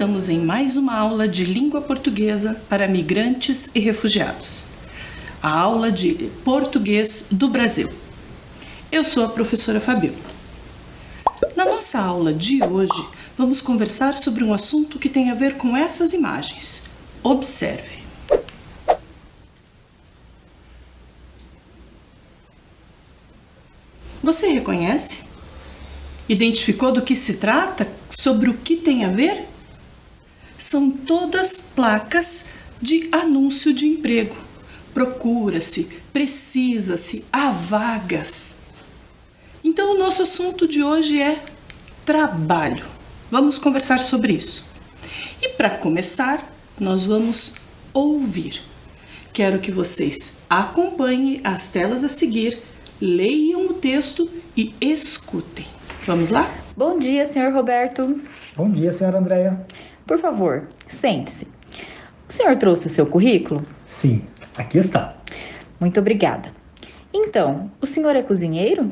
estamos em mais uma aula de língua portuguesa para migrantes e refugiados. A aula de português do Brasil. Eu sou a professora Fabiola. Na nossa aula de hoje, vamos conversar sobre um assunto que tem a ver com essas imagens. Observe. Você reconhece? Identificou do que se trata? Sobre o que tem a ver? São todas placas de anúncio de emprego. Procura-se, precisa-se, há vagas. Então, o nosso assunto de hoje é trabalho. Vamos conversar sobre isso. E para começar, nós vamos ouvir. Quero que vocês acompanhem as telas a seguir, leiam o texto e escutem. Vamos lá? Bom dia, senhor Roberto. Bom dia, senhora Andréia. Por favor, sente-se. O senhor trouxe o seu currículo? Sim, aqui está. Muito obrigada. Então, o senhor é cozinheiro?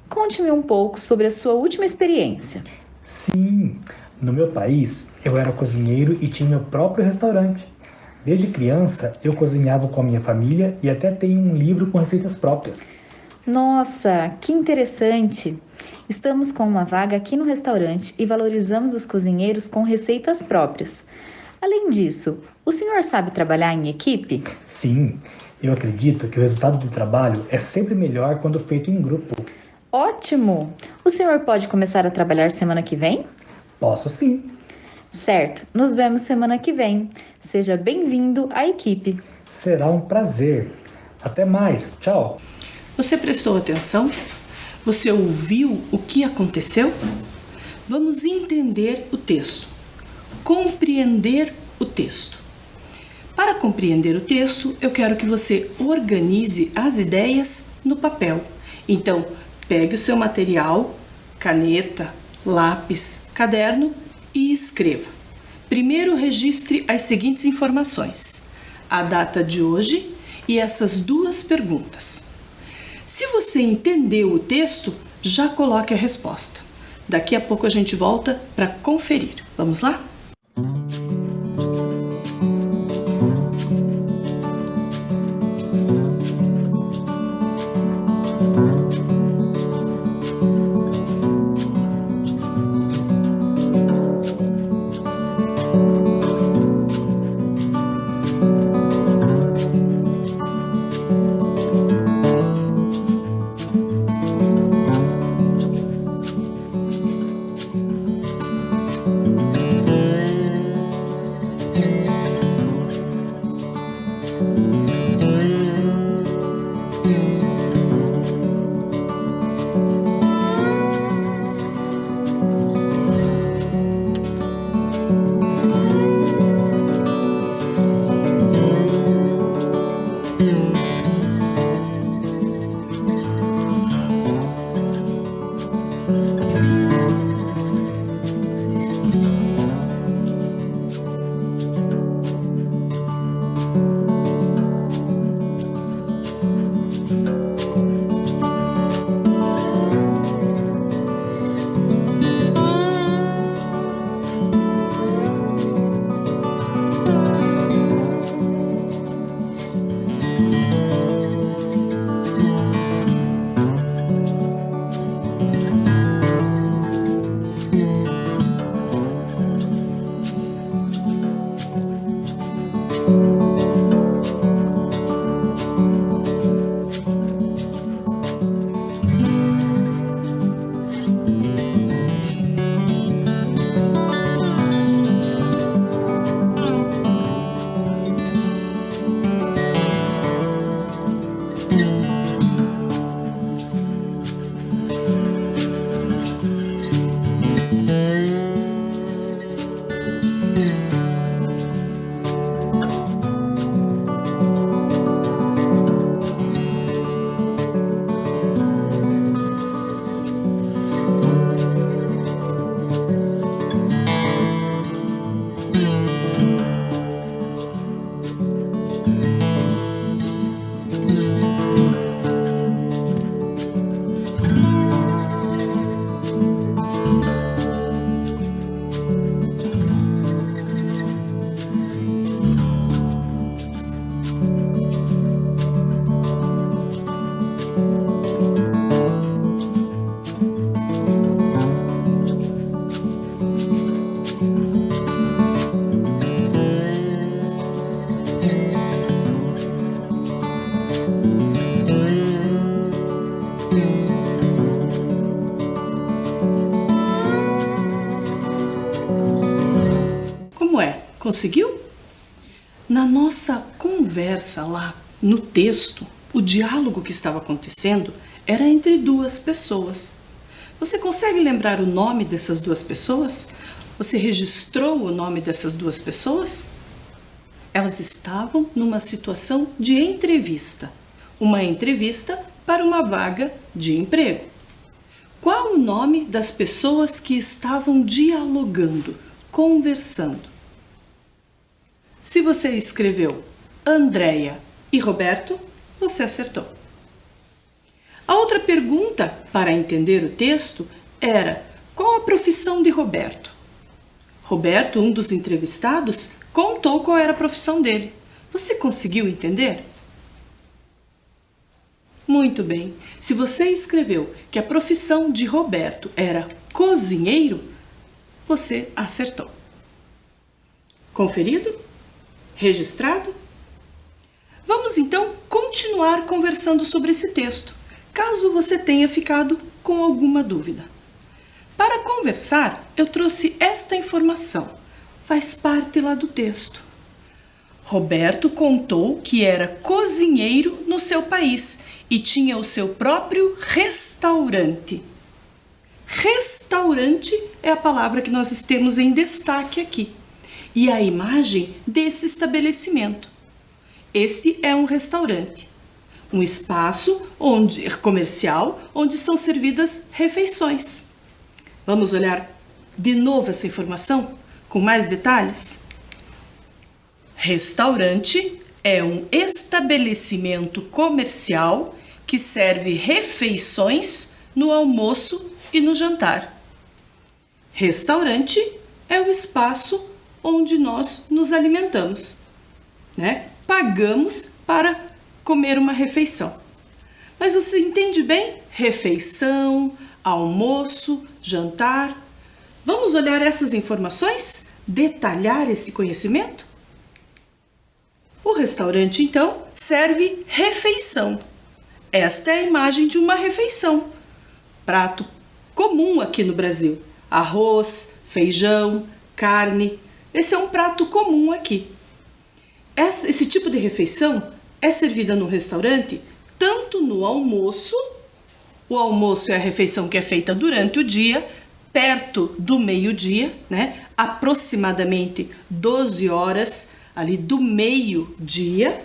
Conte-me um pouco sobre a sua última experiência. Sim, no meu país, eu era cozinheiro e tinha meu próprio restaurante. Desde criança, eu cozinhava com a minha família e até tenho um livro com receitas próprias. Nossa, que interessante! Estamos com uma vaga aqui no restaurante e valorizamos os cozinheiros com receitas próprias. Além disso, o senhor sabe trabalhar em equipe? Sim, eu acredito que o resultado do trabalho é sempre melhor quando feito em grupo. Ótimo! O senhor pode começar a trabalhar semana que vem? Posso sim. Certo, nos vemos semana que vem. Seja bem-vindo à equipe. Será um prazer. Até mais, tchau. Você prestou atenção? Você ouviu o que aconteceu? Vamos entender o texto. Compreender o texto. Para compreender o texto, eu quero que você organize as ideias no papel. Então, pegue o seu material, caneta, lápis, caderno e escreva. Primeiro, registre as seguintes informações: a data de hoje e essas duas perguntas. Se você entendeu o texto, já coloque a resposta. Daqui a pouco a gente volta para conferir. Vamos lá? Conseguiu? Na nossa conversa lá, no texto, o diálogo que estava acontecendo era entre duas pessoas. Você consegue lembrar o nome dessas duas pessoas? Você registrou o nome dessas duas pessoas? Elas estavam numa situação de entrevista. Uma entrevista para uma vaga de emprego. Qual o nome das pessoas que estavam dialogando, conversando? Se você escreveu Andréia e Roberto, você acertou. A outra pergunta para entender o texto era: qual a profissão de Roberto? Roberto, um dos entrevistados, contou qual era a profissão dele. Você conseguiu entender? Muito bem. Se você escreveu que a profissão de Roberto era cozinheiro, você acertou. Conferido? Registrado? Vamos então continuar conversando sobre esse texto, caso você tenha ficado com alguma dúvida. Para conversar, eu trouxe esta informação. Faz parte lá do texto. Roberto contou que era cozinheiro no seu país e tinha o seu próprio restaurante. Restaurante é a palavra que nós temos em destaque aqui. E a imagem desse estabelecimento. Este é um restaurante, um espaço comercial onde são servidas refeições. Vamos olhar de novo essa informação com mais detalhes? Restaurante é um estabelecimento comercial que serve refeições no almoço e no jantar. Restaurante é o espaço onde nós nos alimentamos, né? Pagamos para comer uma refeição. Mas você entende bem? Refeição, almoço, jantar. Vamos olhar essas informações? Detalhar esse conhecimento? O restaurante, então, serve refeição. Esta é a imagem de uma refeição. Prato comum aqui no Brasil. Arroz, feijão, carne. Esse é um prato comum aqui. Esse tipo de refeição é servida no restaurante tanto no almoço. O almoço é a refeição que é feita durante o dia, perto do meio-dia, né? Aproximadamente 12 horas ali do meio-dia.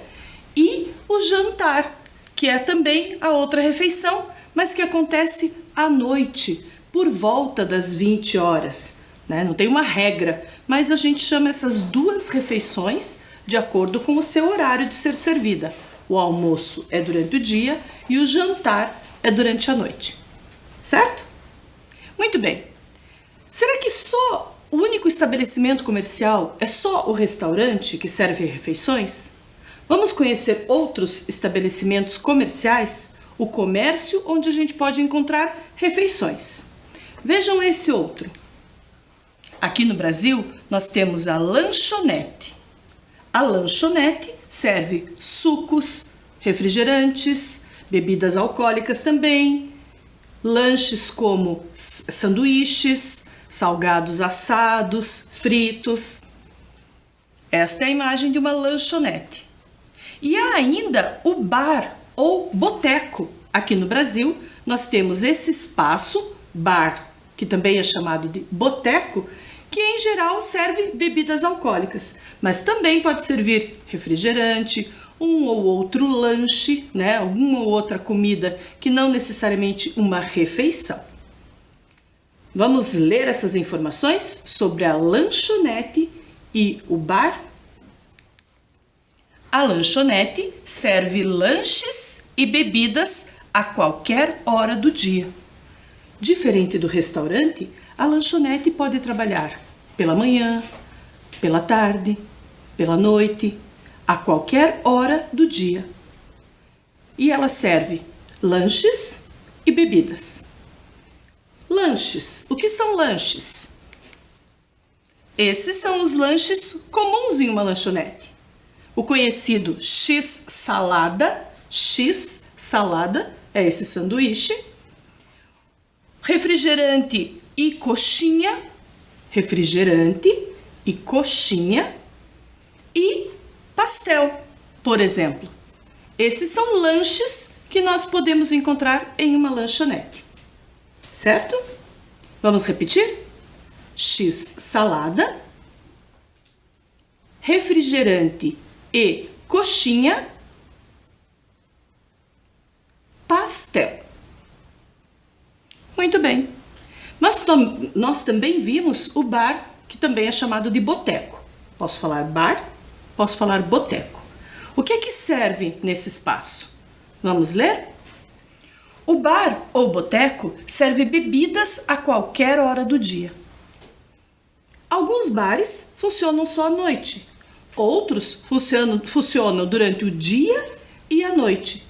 E o jantar, que é também a outra refeição, mas que acontece à noite, por volta das 20 horas. Né? Não tem uma regra, mas a gente chama essas duas refeições de acordo com o seu horário de ser servida. O almoço é durante o dia e o jantar é durante a noite. Certo? Muito bem. Será que só o único estabelecimento comercial é só o restaurante que serve refeições? Vamos conhecer outros estabelecimentos comerciais, o comércio onde a gente pode encontrar refeições. Vejam esse outro. Aqui no Brasil, nós temos a lanchonete. A lanchonete serve sucos, refrigerantes, bebidas alcoólicas também, lanches como sanduíches, salgados assados, fritos. Esta é a imagem de uma lanchonete. E há ainda o bar ou boteco. Aqui no Brasil, nós temos esse espaço, bar, que também é chamado de boteco, que em geral serve bebidas alcoólicas, mas também pode servir refrigerante, um ou outro lanche, né? Alguma ou outra comida que não necessariamente uma refeição. Vamos ler essas informações sobre a lanchonete e o bar? A lanchonete serve lanches e bebidas a qualquer hora do dia. Diferente do restaurante, a lanchonete pode trabalhar pela manhã, pela tarde, pela noite, a qualquer hora do dia. E ela serve lanches e bebidas. Lanches. O que são lanches? Esses são os lanches comuns em uma lanchonete. O conhecido X-salada é esse sanduíche. Refrigerante e coxinha e pastel, por exemplo. Esses são lanches que nós podemos encontrar em uma lanchonete, certo? Vamos repetir? X salada, refrigerante e coxinha, pastel. Muito bem. Nós também vimos o bar, que também é chamado de boteco. Posso falar bar? Posso falar boteco. O que é que serve nesse espaço? Vamos ler? O bar ou boteco serve bebidas a qualquer hora do dia. Alguns bares funcionam só à noite. Outros funcionam durante o dia e a noite.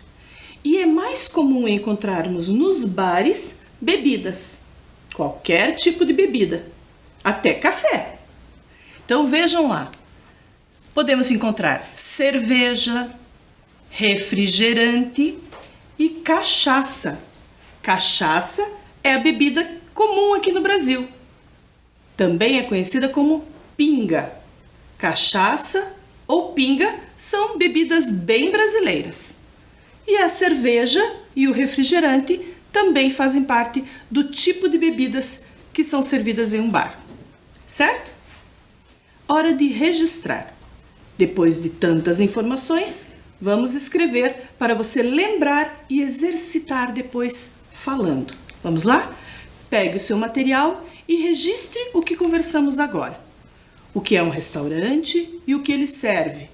E é mais comum encontrarmos nos bares bebidas, qualquer tipo de bebida, até café. Então vejam lá, podemos encontrar cerveja, refrigerante e cachaça. Cachaça é a bebida comum aqui no Brasil. Também é conhecida como pinga. Cachaça ou pinga são bebidas bem brasileiras. E a cerveja e o refrigerante também fazem parte do tipo de bebidas que são servidas em um bar. Certo? Hora de registrar. Depois de tantas informações, vamos escrever para você lembrar e exercitar depois falando. Vamos lá? Pegue o seu material e registre o que conversamos agora. O que é um restaurante e o que ele serve.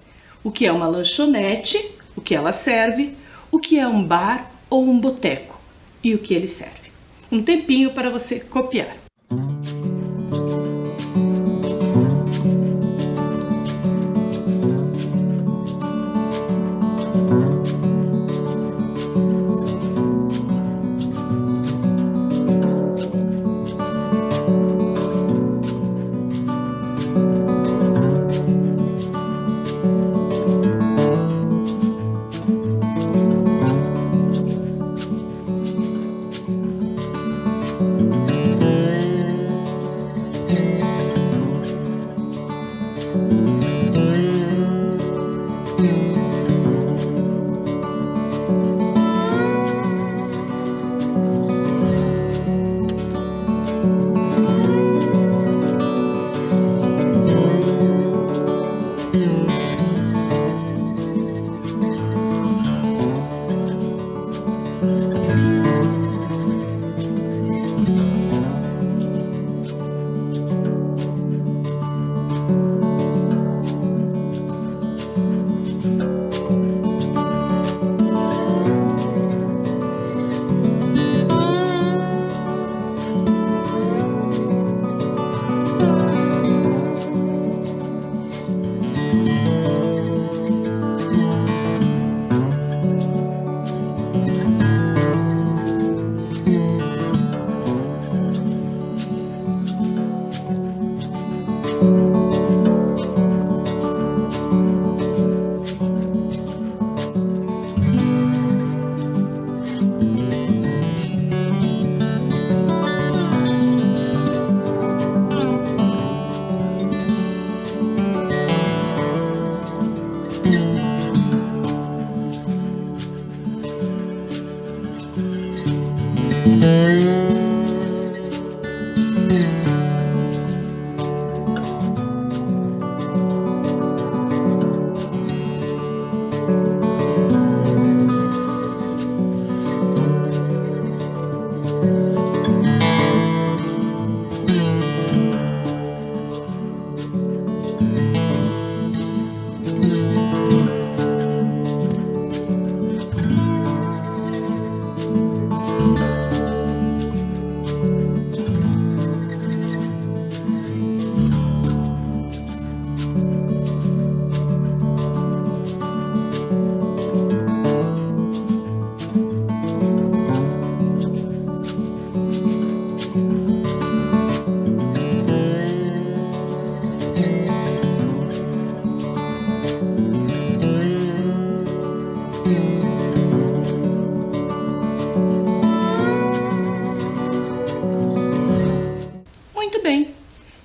O que é uma lanchonete, o que ela serve. O que é um bar ou um boteco e o que ele serve. Um tempinho para você copiar.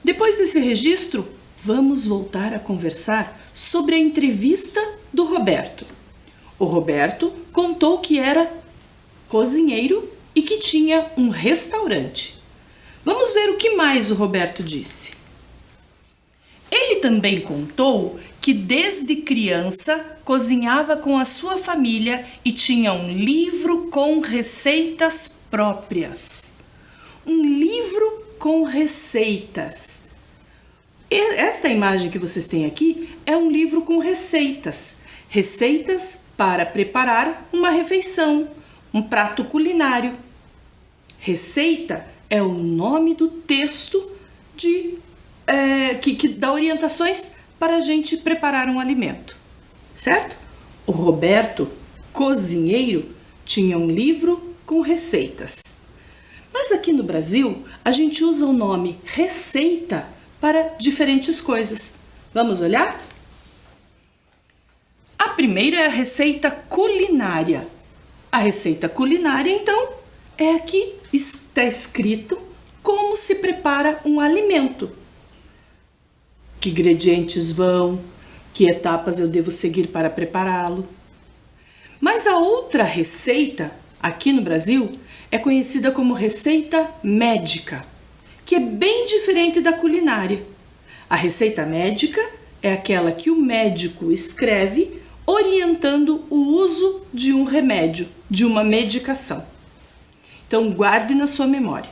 Depois desse registro, vamos voltar a conversar sobre a entrevista do Roberto. O Roberto contou que era cozinheiro e que tinha um restaurante. Vamos ver o que mais o Roberto disse. Ele também contou que desde criança cozinhava com a sua família e tinha um livro com receitas próprias. Um livro com receitas. Esta imagem que vocês têm aqui é um livro com receitas. Receitas para preparar uma refeição, um prato culinário. Receita é o nome do texto que dá orientações para a gente preparar um alimento, certo? O Roberto, cozinheiro, tinha um livro com receitas. Mas aqui no Brasil, a gente usa o nome receita para diferentes coisas. Vamos olhar? A primeira é a receita culinária. A receita culinária, então, é aqui está escrito como se prepara um alimento. Que ingredientes vão, que etapas eu devo seguir para prepará-lo. Mas a outra receita, aqui no Brasil, é conhecida como receita médica, que é bem diferente da culinária. A receita médica é aquela que o médico escreve orientando o uso de um remédio, de uma medicação. Então, guarde na sua memória.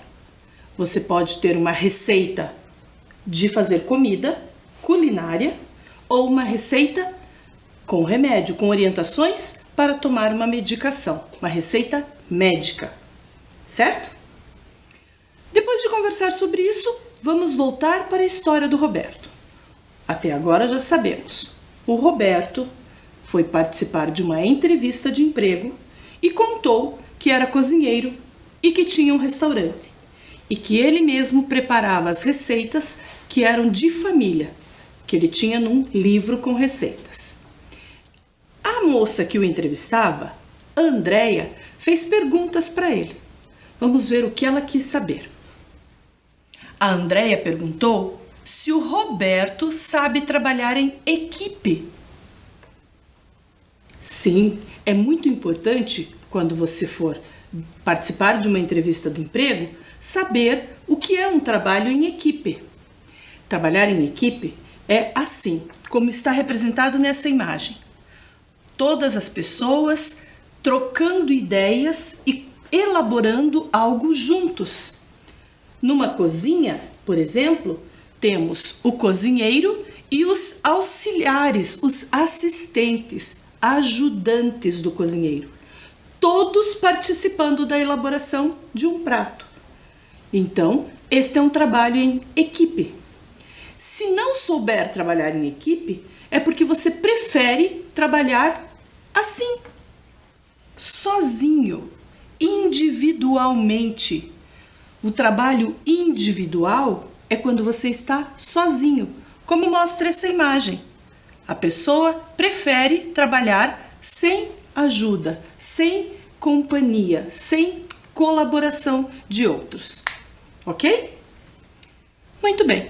Você pode ter uma receita de fazer comida culinária ou uma receita com remédio, com orientações para tomar uma medicação, uma receita médica, certo? Depois de conversar sobre isso, vamos voltar para a história do Roberto. Até agora já sabemos, o Roberto foi participar de uma entrevista de emprego e contou que era cozinheiro e que tinha um restaurante e que ele mesmo preparava as receitas que eram de família, que ele tinha num livro com receitas. A moça que o entrevistava, a Andréia, fez perguntas para ele. Vamos ver o que ela quis saber. A Andréia perguntou se o Roberto sabe trabalhar em equipe. Sim, é muito importante, quando você for participar de uma entrevista de emprego, saber o que é um trabalho em equipe. Trabalhar em equipe é assim, como está representado nessa imagem. Todas as pessoas trocando ideias e elaborando algo juntos. Numa cozinha, por exemplo, temos o cozinheiro e os auxiliares, os assistentes, ajudantes do cozinheiro, todos participando da elaboração de um prato. Então, este é um trabalho em equipe. Se não souber trabalhar em equipe, é porque você prefere trabalhar assim, sozinho, individualmente. O trabalho individual é quando você está sozinho, como mostra essa imagem. A pessoa prefere trabalhar sem ajuda, sem companhia, sem colaboração de outros. Ok? Muito bem.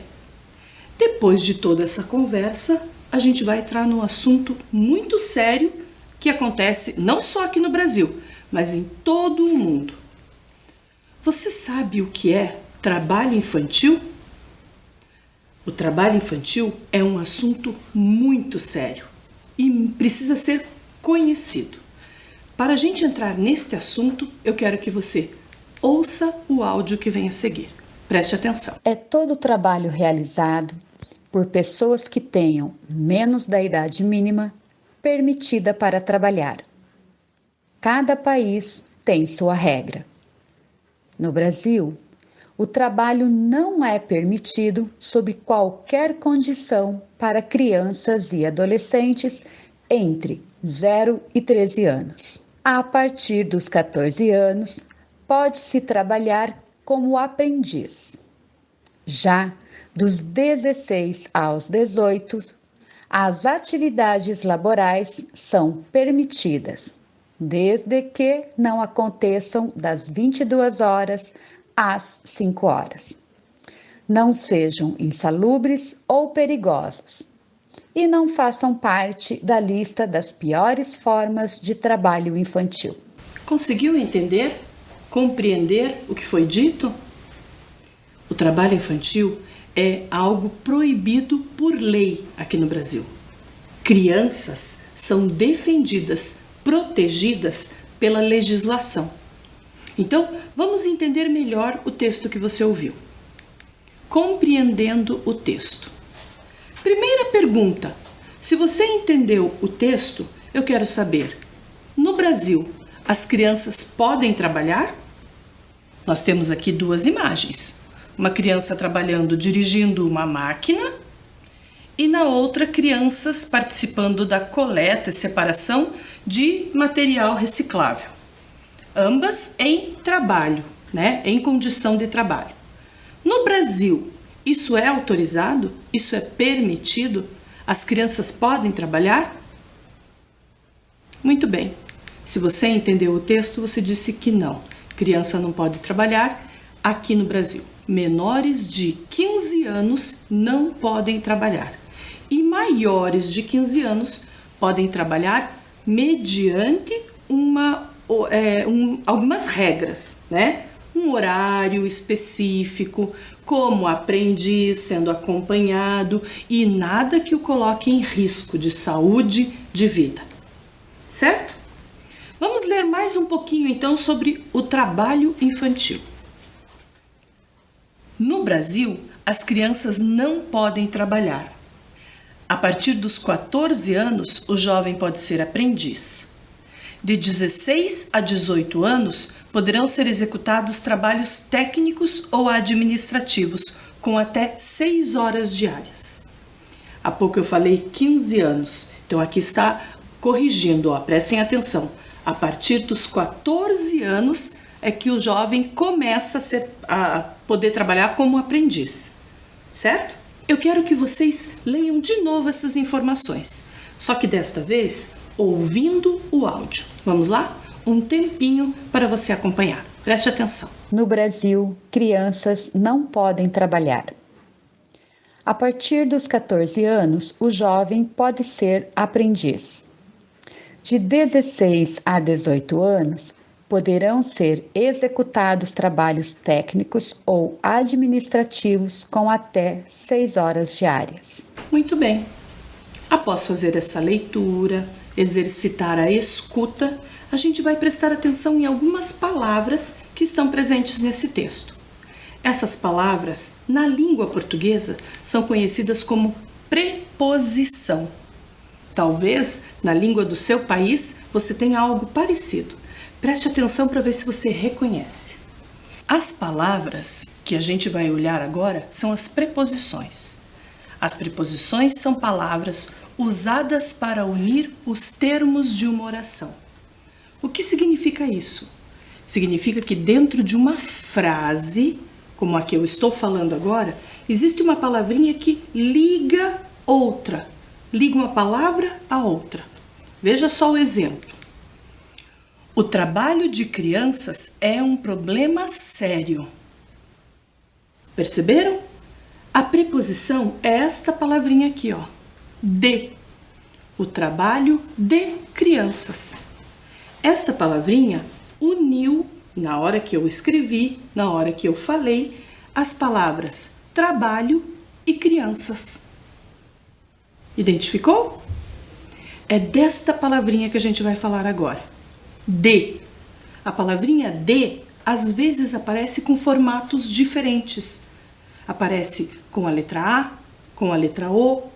Depois de toda essa conversa, a gente vai entrar num assunto muito sério que acontece não só aqui no Brasil, mas em todo o mundo. Você sabe o que é trabalho infantil? O trabalho infantil é um assunto muito sério e precisa ser conhecido. Para a gente entrar neste assunto, eu quero que você ouça o áudio que vem a seguir. Preste atenção. É todo o trabalho realizado por pessoas que tenham menos da idade mínima permitida para trabalhar. Cada país tem sua regra. No Brasil, o trabalho não é permitido sob qualquer condição para crianças e adolescentes entre 0 e 13 anos. A partir dos 14 anos, pode-se trabalhar como aprendiz. Já dos 16 aos 18, as atividades laborais são permitidas, desde que não aconteçam das 22 horas às 5 horas. Não sejam insalubres ou perigosas. e não façam parte da lista das piores formas de trabalho infantil. Conseguiu entender? Compreender o que foi dito? O trabalho infantil é algo proibido por lei aqui no Brasil. Crianças são defendidas, protegidas pela legislação. Então, vamos entender melhor o texto que você ouviu. Compreendendo o texto. Primeira pergunta: se você entendeu o texto, eu quero saber, no Brasil, as crianças podem trabalhar? Nós temos aqui duas imagens. Uma criança trabalhando dirigindo uma máquina e na outra crianças participando da coleta e separação de material reciclável. Ambas em trabalho, em condição de trabalho. No Brasil, isso é autorizado? Isso é permitido? As crianças podem trabalhar? Muito bem. Se você entendeu o texto, você disse que não. Criança não pode trabalhar aqui no Brasil. Menores de 15 anos não podem trabalhar. E maiores de 15 anos podem trabalhar mediante algumas regras, Um horário específico, como aprendiz, sendo acompanhado e nada que o coloque em risco de saúde, de vida. Certo? Vamos ler mais um pouquinho então sobre o trabalho infantil. No Brasil, as crianças não podem trabalhar. A partir dos 14 anos, o jovem pode ser aprendiz. De 16 a 18 anos, poderão ser executados trabalhos técnicos ou administrativos, com até 6 horas diárias. Há pouco eu falei 15 anos, então aqui está corrigindo, prestem atenção. A partir dos 14 anos é que o jovem começa a poder trabalhar como aprendiz, certo? Eu quero que vocês leiam de novo essas informações, só que desta vez ouvindo o áudio. Vamos lá? Um tempinho para você acompanhar. Preste atenção. No Brasil, crianças não podem trabalhar. A partir dos 14 anos, o jovem pode ser aprendiz. De 16 a 18 anos, poderão ser executados trabalhos técnicos ou administrativos com até 6 horas diárias. Muito bem. Após fazer essa leitura, exercitar a escuta, a gente vai prestar atenção em algumas palavras que estão presentes nesse texto. Essas palavras, na língua portuguesa, são conhecidas como preposição. Talvez, na língua do seu país, você tenha algo parecido. Preste atenção para ver se você reconhece. As palavras que a gente vai olhar agora são as preposições. As preposições são palavras usadas para unir os termos de uma oração. O que significa isso? Significa que dentro de uma frase, como a que eu estou falando agora, existe uma palavrinha que liga outra. Liga uma palavra a outra. Veja só o exemplo. O trabalho de crianças é um problema sério. Perceberam? A preposição é esta palavrinha aqui, de. O trabalho de crianças. Esta palavrinha uniu, na hora que eu escrevi, na hora que eu falei, as palavras trabalho e crianças. Identificou? É desta palavrinha que a gente vai falar agora. De. A palavrinha de, às vezes, aparece com formatos diferentes. Aparece com a letra A, com a letra O.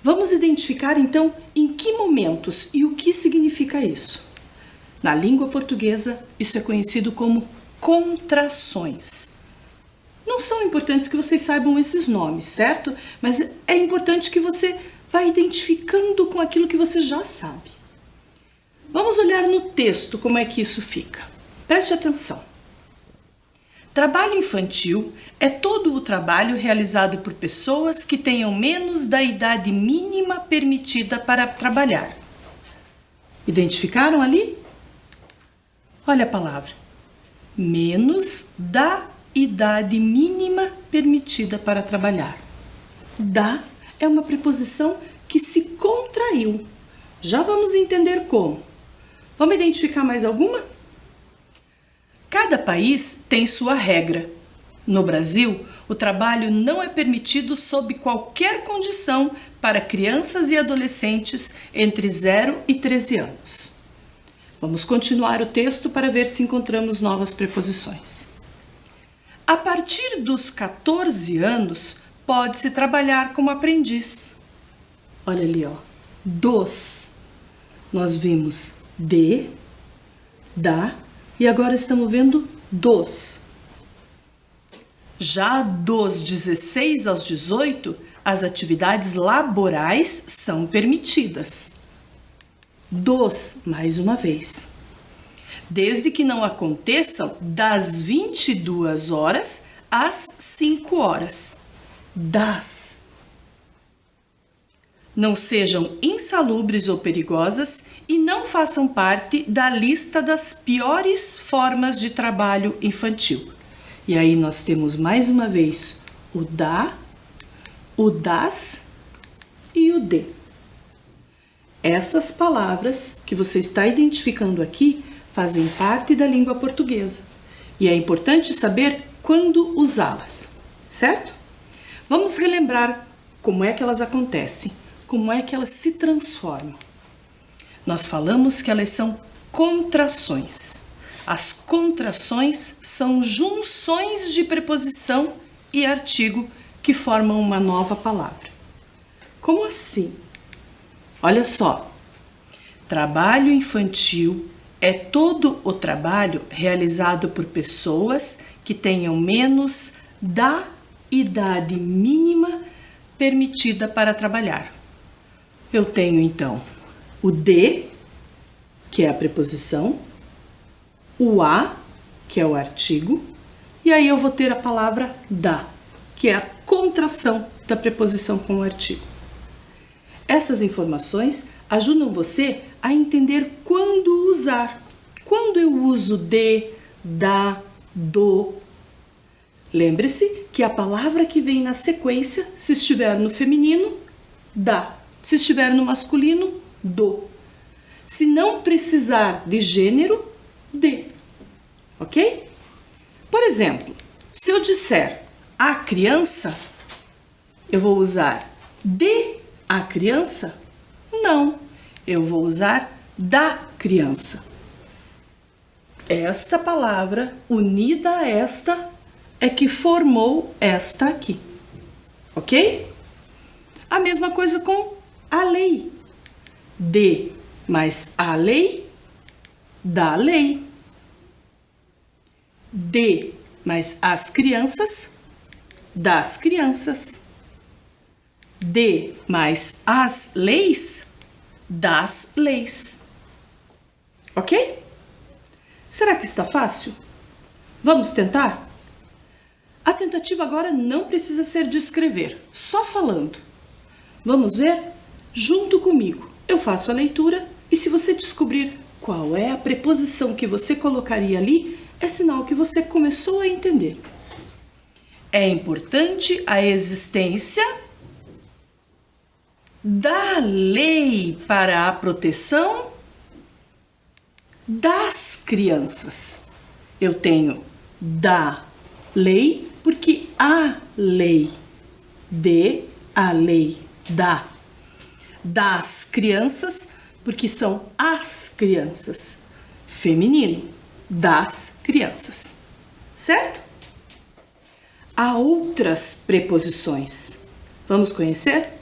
Vamos identificar, então, em que momentos e o que significa isso. Na língua portuguesa, isso é conhecido como contrações. Não são importantes que vocês saibam esses nomes, certo? Mas é importante que você vá identificando com aquilo que você já sabe. Vamos olhar no texto como é que isso fica. Preste atenção. Trabalho infantil é todo o trabalho realizado por pessoas que tenham menos da idade mínima permitida para trabalhar. Identificaram ali? Olha a palavra. Menos da idade mínima permitida para trabalhar. Da é uma preposição que que se contraiu. Já vamos entender como. Vamos identificar mais alguma? Cada país tem sua regra. No Brasil, o trabalho não é permitido sob qualquer condição para crianças e adolescentes entre 0 e 13 anos. Vamos continuar o texto para ver se encontramos novas preposições. A partir dos 14 anos, pode-se trabalhar como aprendiz. Olha ali, ó. Dos. Nós vimos de, da e agora estamos vendo dos. Já dos 16 aos 18, as atividades laborais são permitidas. Dos, mais uma vez. Desde que não aconteçam das 22 horas às 5 horas. Das. Não sejam insalubres ou perigosas e não façam parte da lista das piores formas de trabalho infantil. E aí nós temos mais uma vez o da, o das e o de. Essas palavras que você está identificando aqui fazem parte da língua portuguesa. E é importante saber quando usá-las, certo? Vamos relembrar como é que elas acontecem, como é que elas se transformam. Nós falamos que elas são contrações. As contrações são junções de preposição e artigo que formam uma nova palavra. Como assim? Olha só. Trabalho infantil é todo o trabalho realizado por pessoas que tenham menos da idade mínima permitida para trabalhar. Eu tenho então o de, que é a preposição, o a, que é o artigo, e aí eu vou ter a palavra da, que é a contração da preposição com o artigo. Essas informações ajudam você a entender quando usar. Quando eu uso de, da, do. Lembre-se que a palavra que vem na sequência, se estiver no feminino, da. Se estiver no masculino, do. Se não precisar de gênero, de. Ok? Por exemplo, se eu disser a criança, eu vou usar de a criança? Não, eu vou usar da criança. Esta palavra, unida a esta, é que formou esta aqui. Ok? A mesma coisa com a lei. De mais a lei, da lei. De mais as crianças, das crianças. De mais as leis, das leis. Ok? Será que está fácil? Vamos tentar? A tentativa agora não precisa ser de escrever, só falando. Vamos ver? Junto comigo. Eu faço a leitura e se você descobrir qual é a preposição que você colocaria ali, é sinal que você começou a entender. É importante a existência da lei para a proteção das crianças. Eu tenho da lei porque a lei, de, a lei, da. Das crianças porque são as crianças, feminino, das crianças, certo? Há outras preposições. Vamos conhecer?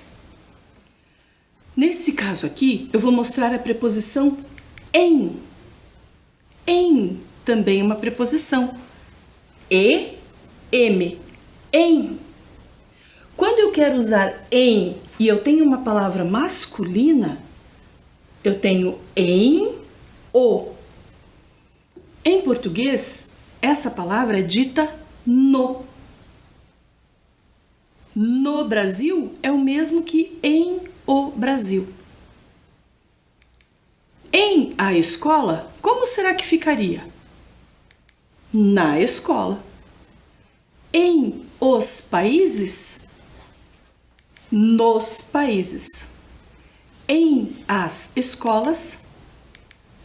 Nesse caso aqui, eu vou mostrar a preposição em. Em também é uma preposição. E, M. Em. Quando eu quero usar em e eu tenho uma palavra masculina, eu tenho em, o. Em português, essa palavra é dita no. No Brasil é o mesmo que em o Brasil. Em a escola, como será que ficaria? Na escola. Em os países? Nos países. em as escolas,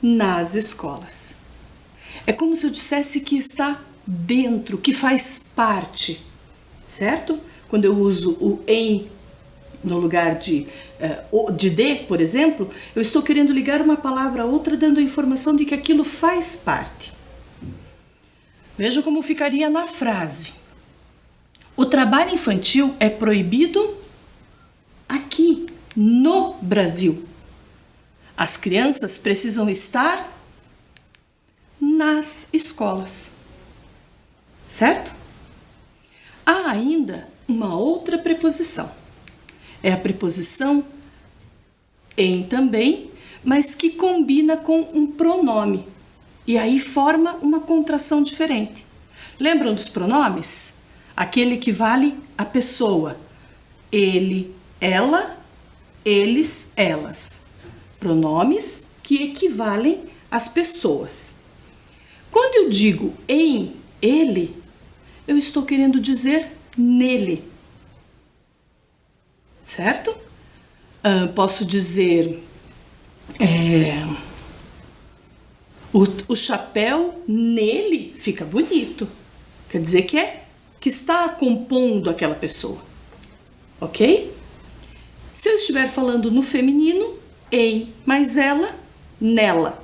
nas escolas. É como se eu dissesse que está dentro, que faz parte, certo? Quando eu uso o em no lugar de por exemplo, eu estou querendo ligar uma palavra a outra, dando a informação de que aquilo faz parte. Veja como ficaria na frase. O trabalho infantil é proibido aqui, no Brasil. As crianças precisam estar nas escolas. Certo? Há ainda uma outra preposição. É a preposição em também, mas que combina com um pronome. E aí forma uma contração diferente. Lembram dos pronomes? Aquele que vale a pessoa. Ele, ela, eles, elas. Pronomes que equivalem às pessoas. Quando eu digo em ele, eu estou querendo dizer nele. Certo? Posso dizer o chapéu nele fica bonito. Quer dizer que está compondo aquela pessoa. Ok? Se eu estiver falando no feminino, em mais ela, nela.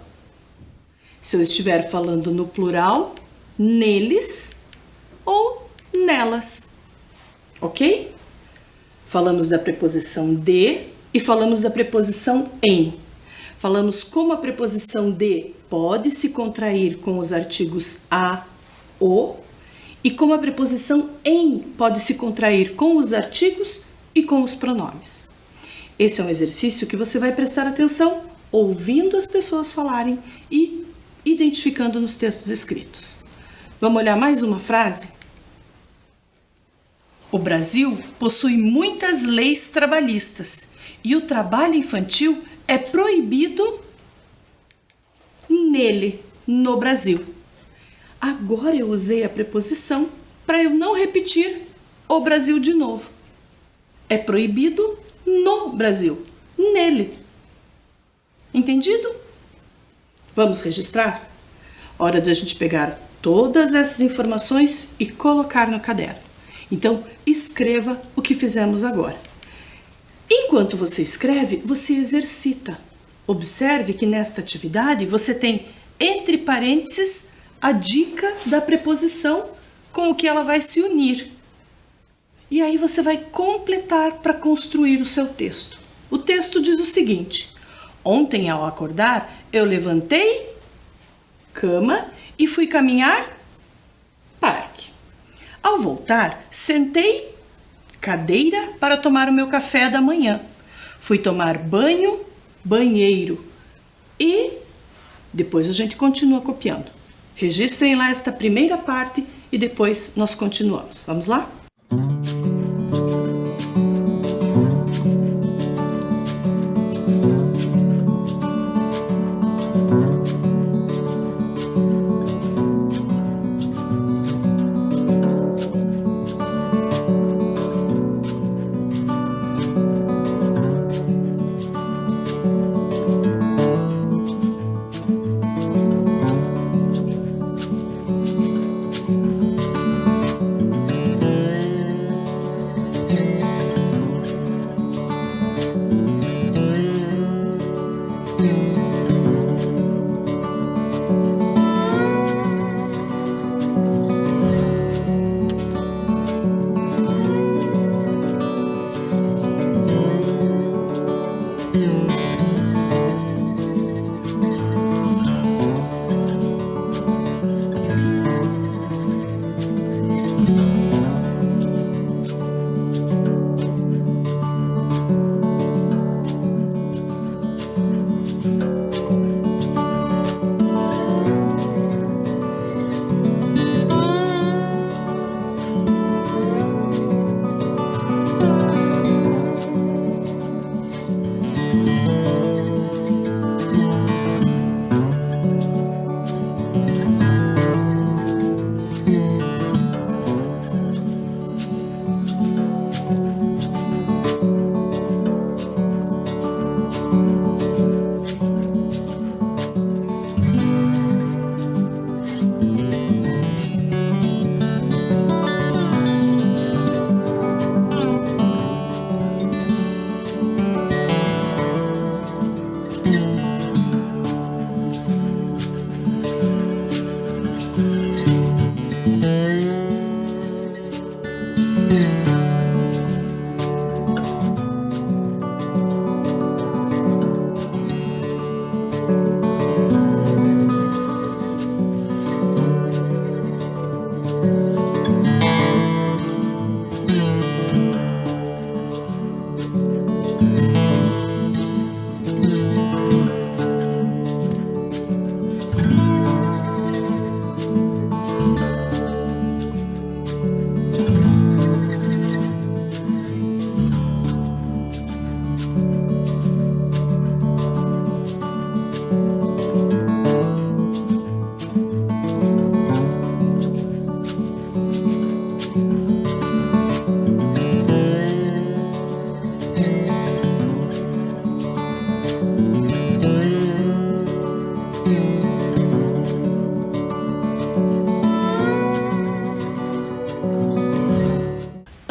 Se eu estiver falando no plural, neles ou nelas. Ok? Falamos da preposição de e falamos da preposição em. Falamos como a preposição de pode se contrair com os artigos a, o, e como a preposição em pode se contrair com os artigos e com os pronomes. Esse é um exercício que você vai prestar atenção ouvindo as pessoas falarem e identificando nos textos escritos. Vamos olhar mais uma frase? O Brasil possui muitas leis trabalhistas e o trabalho infantil é proibido nele, no Brasil. Agora eu usei a preposição para eu não repetir o Brasil de novo. É proibido no Brasil, nele. Entendido? Vamos registrar? Hora de a gente pegar todas essas informações e colocar no caderno. Então, escreva o que fizemos agora. Enquanto você escreve, você exercita. Observe que nesta atividade você tem entre parênteses a dica da preposição com o que ela vai se unir. E aí você vai completar para construir o seu texto. O texto diz o seguinte: ontem ao acordar, eu levantei cama e fui caminhar parque. Ao voltar, sentei cadeira para tomar o meu café da manhã. Fui tomar banho, banheiro. E depois a gente continua copiando. Registrem lá esta primeira parte e depois nós continuamos. Vamos lá?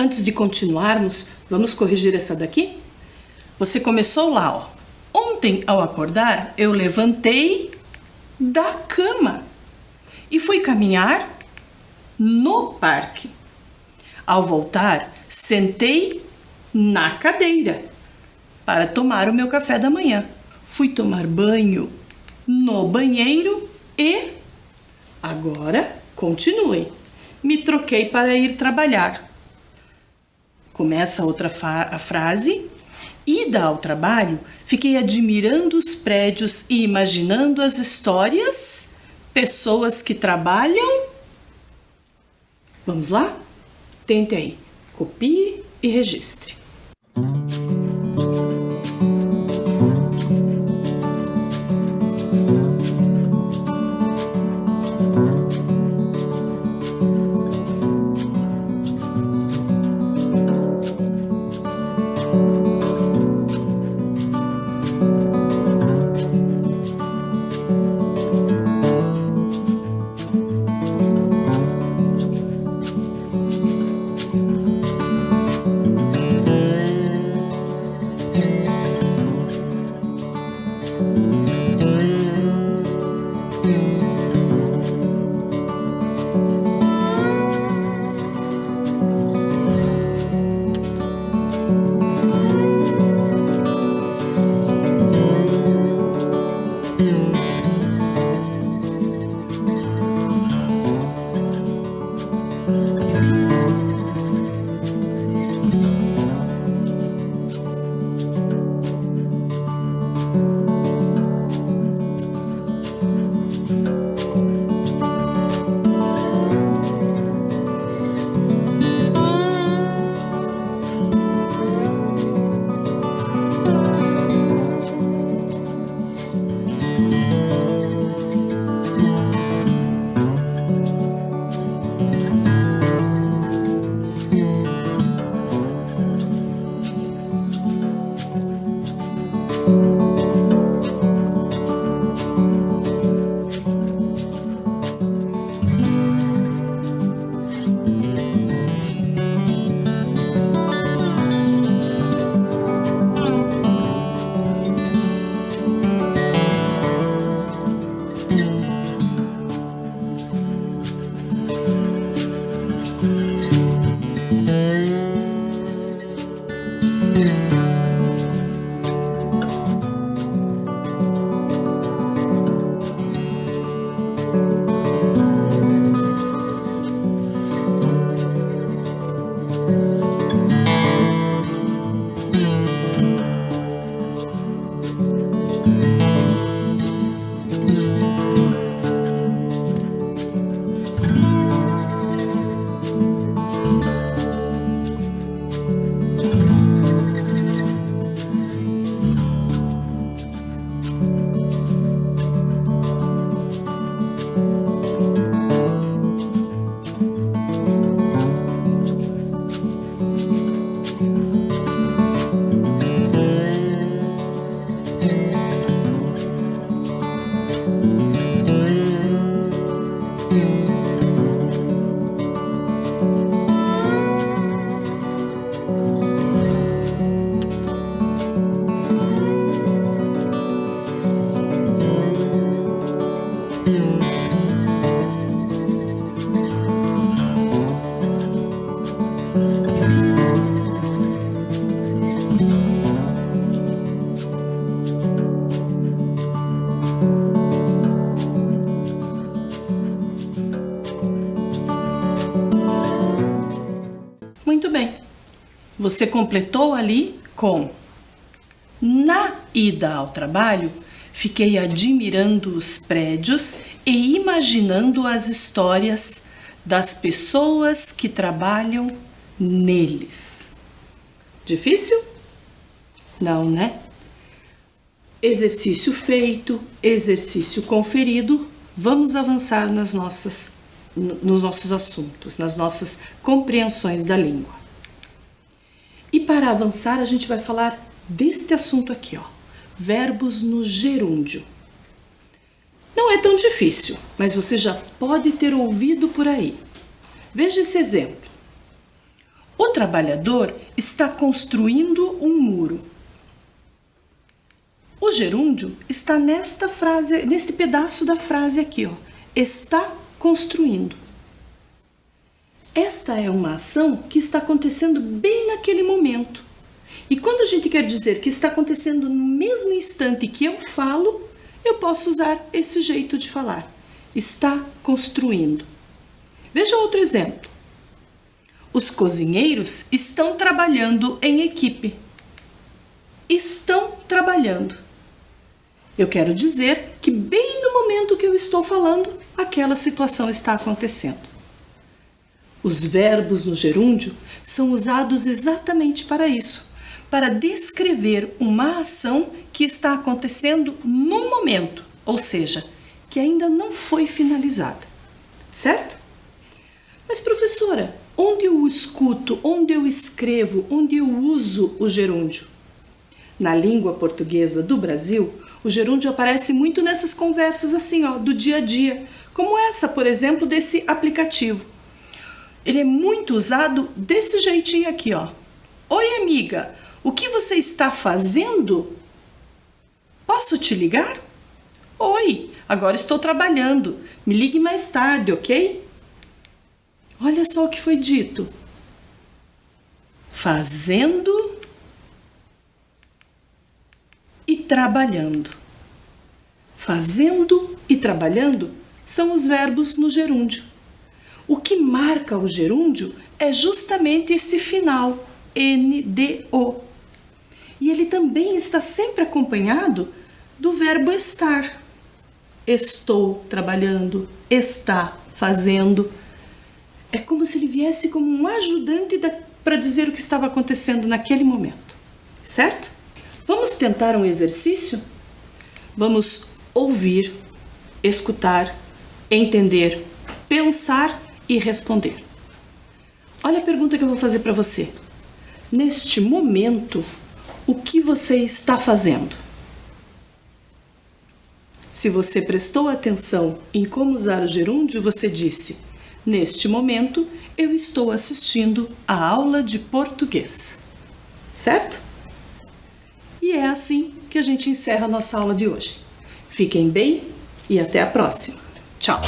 Antes de continuarmos, vamos corrigir essa daqui? Você começou lá, ó. Ontem, ao acordar, eu levantei da cama e fui caminhar no parque. Ao voltar, sentei na cadeira para tomar o meu café da manhã. Fui tomar banho no banheiro e agora continue. Me troquei para ir trabalhar. Começa outra a frase. Ida ao trabalho, fiquei admirando os prédios e imaginando as histórias, pessoas que trabalham. Vamos lá? Tente aí. Copie e registre. Muito bem. Você completou ali com: na ida ao trabalho, fiquei admirando os prédios e imaginando as histórias das pessoas que trabalham neles. Difícil? Não, né? Exercício feito, exercício conferido. Vamos avançar nos nossos assuntos, nas nossas compreensões da língua. E para avançar, a gente vai falar deste assunto aqui, ó, verbos no gerúndio. Não é tão difícil, mas você já pode ter ouvido por aí. Veja esse exemplo. O trabalhador está construindo um muro. O gerúndio está nesta frase, neste pedaço da frase aqui, ó. Está construindo. Esta é uma ação que está acontecendo bem naquele momento. E quando a gente quer dizer que está acontecendo no mesmo instante que eu falo, eu posso usar esse jeito de falar. Está construindo. Veja outro exemplo. Os cozinheiros estão trabalhando em equipe. Estão trabalhando. Eu quero dizer que bem no momento que eu estou falando, aquela situação está acontecendo. Os verbos no gerúndio são usados exatamente para isso, para descrever uma ação que está acontecendo no momento, ou seja, que ainda não foi finalizada, certo? Mas professora, onde eu escuto, onde eu escrevo, onde eu uso o gerúndio? Na língua portuguesa do Brasil, o gerúndio aparece muito nessas conversas assim, ó, do dia a dia, como essa, por exemplo, desse aplicativo. Ele é muito usado desse jeitinho aqui, ó. Oi, amiga, o que você está fazendo? Posso te ligar? Oi, agora estou trabalhando. Me ligue mais tarde, ok? Olha só o que foi dito. Fazendo e trabalhando. Fazendo e trabalhando são os verbos no gerúndio. O que marca o gerúndio é justamente esse final, NDO. E ele também está sempre acompanhado do verbo estar. Estou trabalhando, está fazendo. É como se ele viesse como um ajudante para dizer o que estava acontecendo naquele momento, certo? Vamos tentar um exercício? Vamos ouvir, escutar, entender, pensar e responder. Olha a pergunta que eu vou fazer para você. Neste momento, o que você está fazendo? Se você prestou atenção em como usar o gerúndio, você disse: neste momento, eu estou assistindo a aula de português. Certo? E é assim que a gente encerra a nossa aula de hoje. Fiquem bem e até a próxima. Tchau!